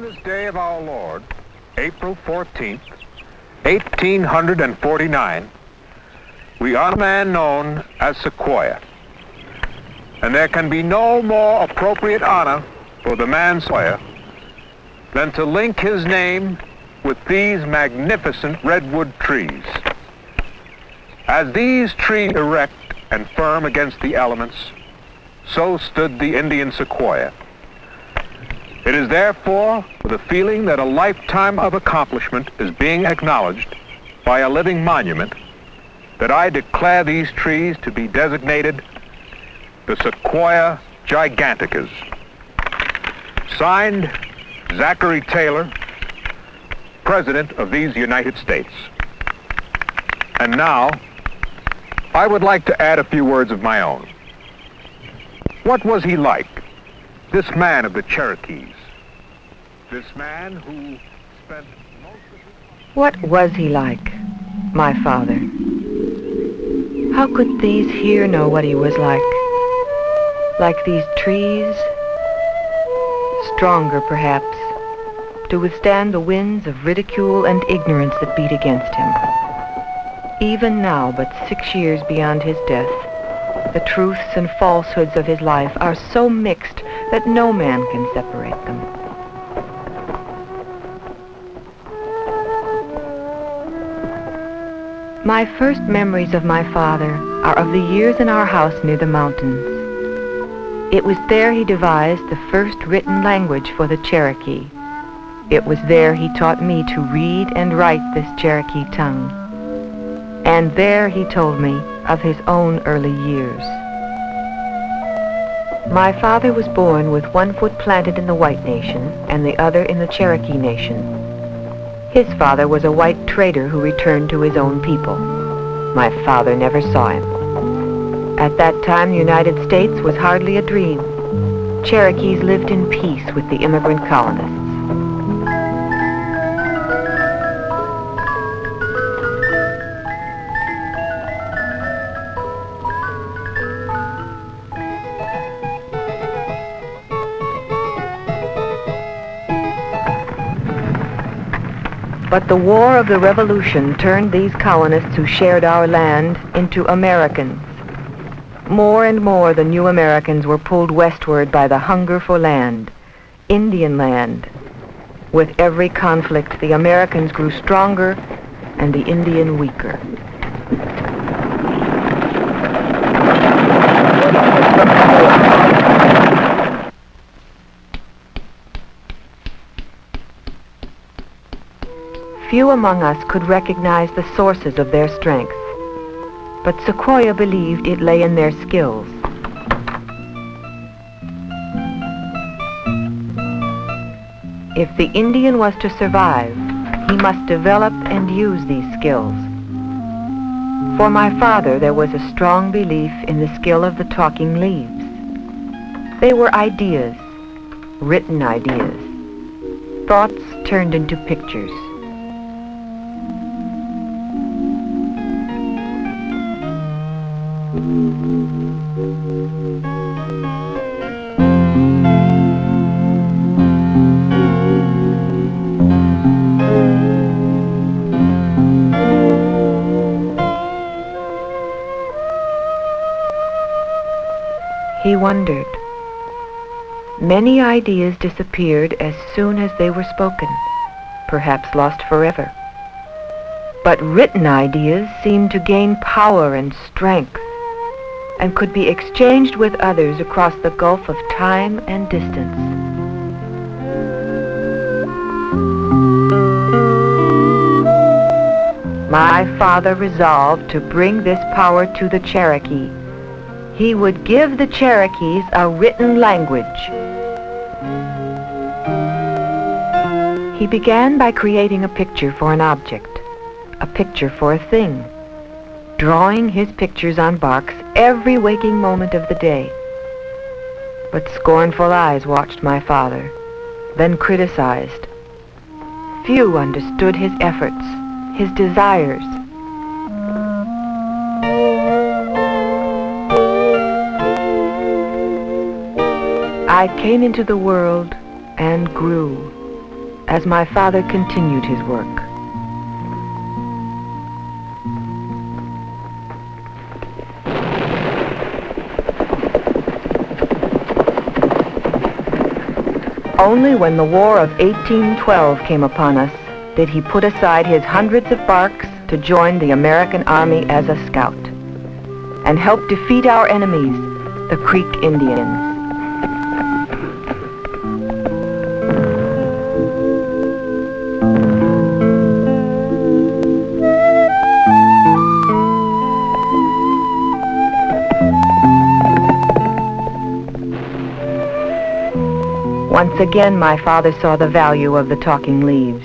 this day of our Lord, April 14th, 1849, we honor a man known as Sequoyah. And there can be no more appropriate honor for the man Sequoyah than to link his name with these magnificent redwood trees. As these trees erect and firm against the elements, so stood the Indian Sequoyah. It is therefore with a feeling that a lifetime of accomplishment is being acknowledged by a living monument that I declare these trees to be designated the Sequoyah giganticus. Signed, Zachary Taylor, President of these United States. And now, I would like to add a few words of my own. What was he like, this man of the Cherokees? This man who spent most of his... What was he like, my father? How could these here know what he was like? Like these trees? Stronger, perhaps, to withstand the winds of ridicule and ignorance that beat against him. Even now, but 6 years beyond his death, the truths and falsehoods of his life are so mixed that no man can separate them. My first memories of my father are of the years in our house near the mountains. It was there he devised the first written language for the Cherokee. It was there he taught me to read and write this Cherokee tongue. And there he told me of his own early years. My father was born with one foot planted in the white nation and the other in the Cherokee nation. His father was a white trader who returned to his own people. My father never saw him. At that time, the United States was hardly a dream. Cherokees lived in peace with the immigrant colonists. But the War of the Revolution turned these colonists who shared our land into Americans. More and more the new Americans were pulled westward by the hunger for land, Indian land. With every conflict, the Americans grew stronger and the Indian weaker. Few among us could recognize the sources of their strength, but Sequoyah believed it lay in their skills. If the Indian was to survive, he must develop and use these skills. For my father, there was a strong belief in the skill of the talking leaves. They were ideas, written ideas, thoughts turned into pictures. He wondered. Many ideas disappeared as soon as they were spoken, perhaps lost forever. But written ideas seemed to gain power and strength, and could be exchanged with others across the gulf of time and distance. My father resolved to bring this power to the Cherokee. He would give the Cherokees a written language. He began by creating a picture for an object, a picture for a thing, drawing his pictures on barks every waking moment of the day. But scornful eyes watched my father, then criticized. Few understood his efforts, his desires. I came into the world and grew. as my father continued his work. Only when the War of 1812 came upon us did he put aside his hundreds of barks to join the American Army as a scout and help defeat our enemies, the Creek Indians. Once again, my father saw the value of the talking leaves,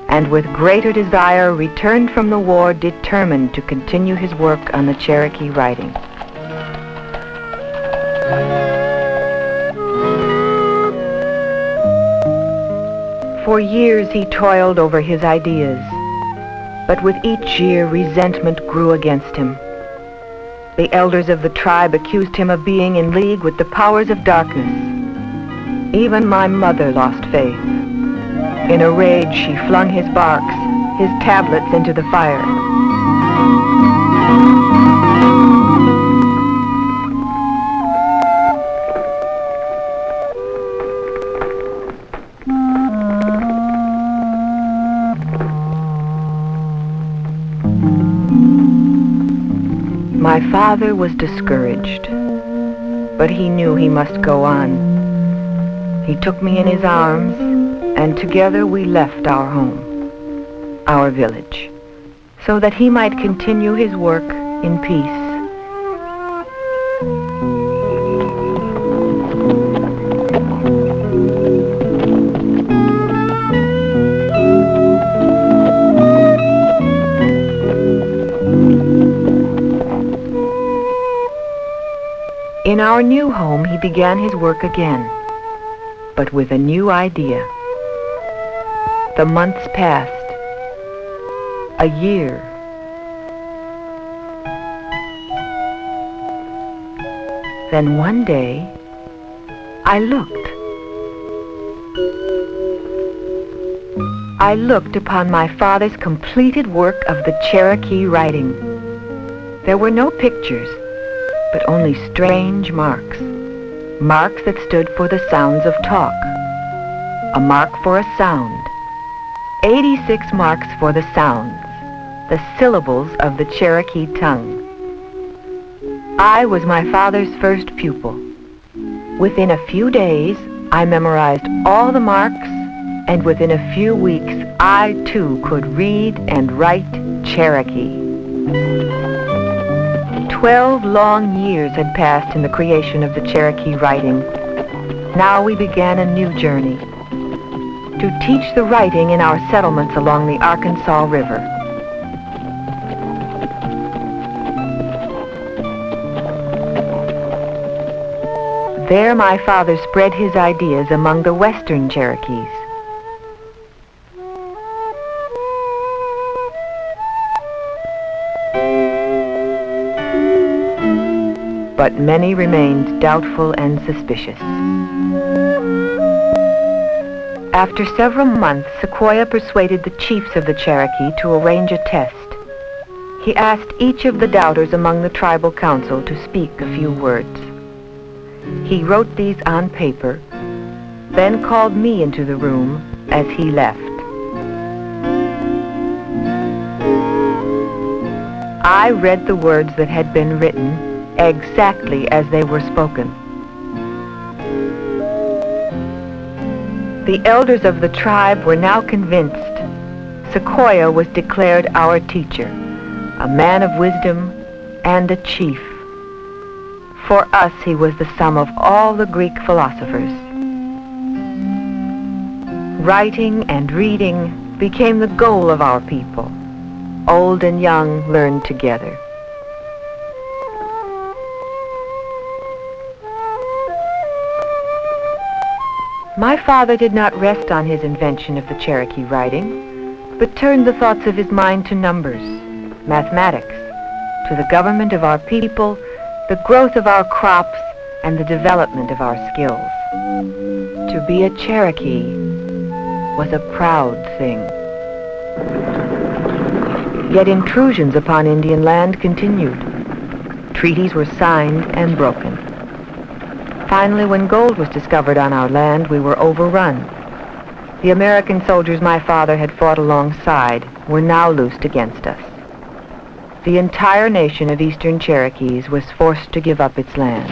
and with greater desire returned from the war determined to continue his work on the Cherokee writing. For years he toiled over his ideas, but with each year resentment grew against him. The elders of the tribe accused him of being in league with the powers of darkness. Even my mother lost faith. In a rage, she flung his barks, his tablets into the fire. My father was discouraged, but he knew he must go on. He took me in his arms, and together we left our home, our village, so that he might continue his work in peace. In our new home, he began his work again, but with a new idea. The months passed, a year. Then one day, I looked. I looked upon my father's completed work of the Cherokee writing. There were no pictures, but only strange marks. Marks that stood for the sounds of talk. A mark for a sound. 86 marks for the sounds, the syllables of the Cherokee tongue. I was my father's first pupil. Within a few days, I memorized all the marks, and within a few weeks, I too could read and write Cherokee. 12 long years had passed in the creation of the Cherokee writing. Now we began a new journey, to teach the writing in our settlements along the Arkansas River. There my father spread his ideas among the Western Cherokees. But many remained doubtful and suspicious. After several months, Sequoyah persuaded the chiefs of the Cherokee to arrange a test. He asked each of the doubters among the tribal council to speak a few words. He wrote these on paper, then called me into the room as he left. I read the words that had been written exactly as they were spoken. The elders of the tribe were now convinced. Sequoyah was declared our teacher, a man of wisdom and a chief. For us, he was the sum of all the Greek philosophers. Writing and reading became the goal of our people. Old and young learned together. My father did not rest on his invention of the Cherokee writing, but turned the thoughts of his mind to numbers, mathematics, to the government of our people, the growth of our crops, and the development of our skills. To be a Cherokee was a proud thing. Yet intrusions upon Indian land continued. Treaties were signed and broken. Finally, when gold was discovered on our land, we were overrun. The American soldiers my father had fought alongside were now loosed against us. The entire nation of Eastern Cherokees was forced to give up its land.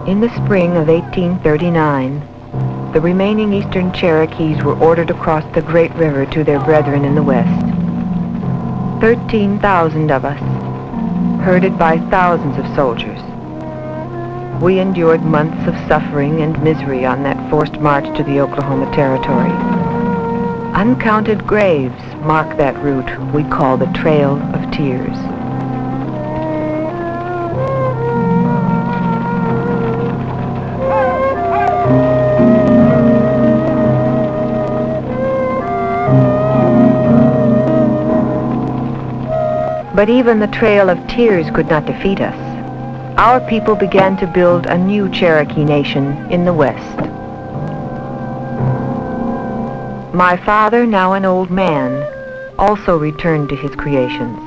In the spring of 1839, the remaining Eastern Cherokees were ordered across the Great River to their brethren in the West. 13,000 of us, herded by thousands of soldiers. We endured months of suffering and misery on that forced march to the Oklahoma Territory. Uncounted graves mark that route we call the Trail of Tears. But even the Trail of Tears could not defeat us. Our people began to build a new Cherokee nation in the West. My father, now an old man, also returned to his creations.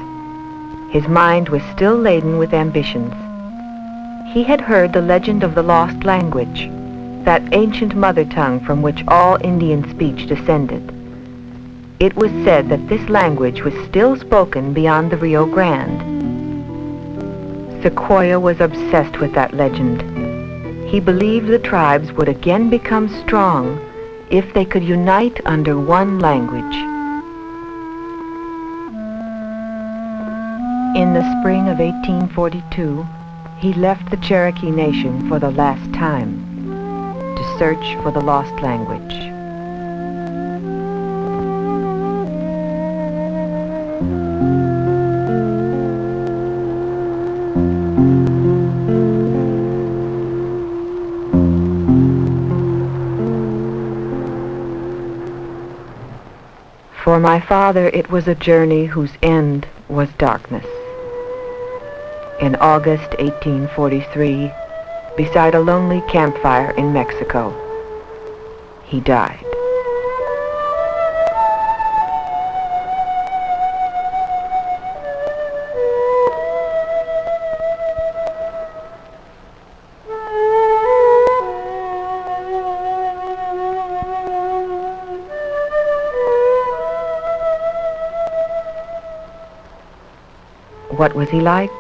His mind was still laden with ambitions. He had heard the legend of the lost language, that ancient mother tongue from which all Indian speech descended. It was said that this language was still spoken beyond the Rio Grande. Sequoyah was obsessed with that legend. He believed the tribes would again become strong if they could unite under one language. In the spring of 1842, he left the Cherokee Nation for the last time to search for the lost language. For my father, it was a journey whose end was darkness. In August 1843, beside a lonely campfire in Mexico, he died. What was he like?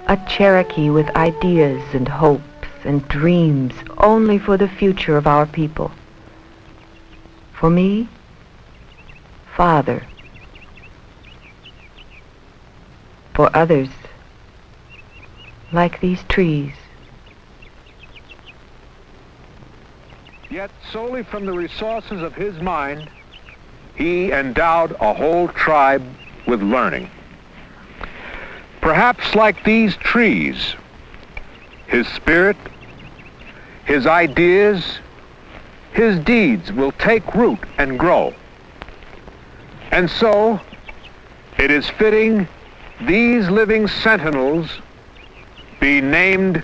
A Cherokee with ideas and hopes and dreams only for the future of our people. For me, father. For others, like these trees. Yet solely from the resources of his mind, he endowed a whole tribe with learning. Perhaps like these trees, his spirit, his ideas, his deeds will take root and grow. And so, it is fitting these living sentinels be named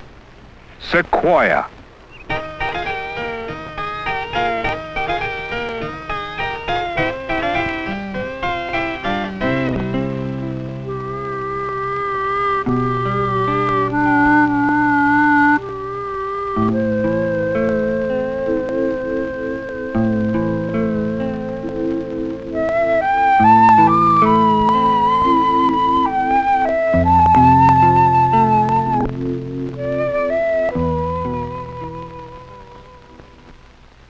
Sequoyah.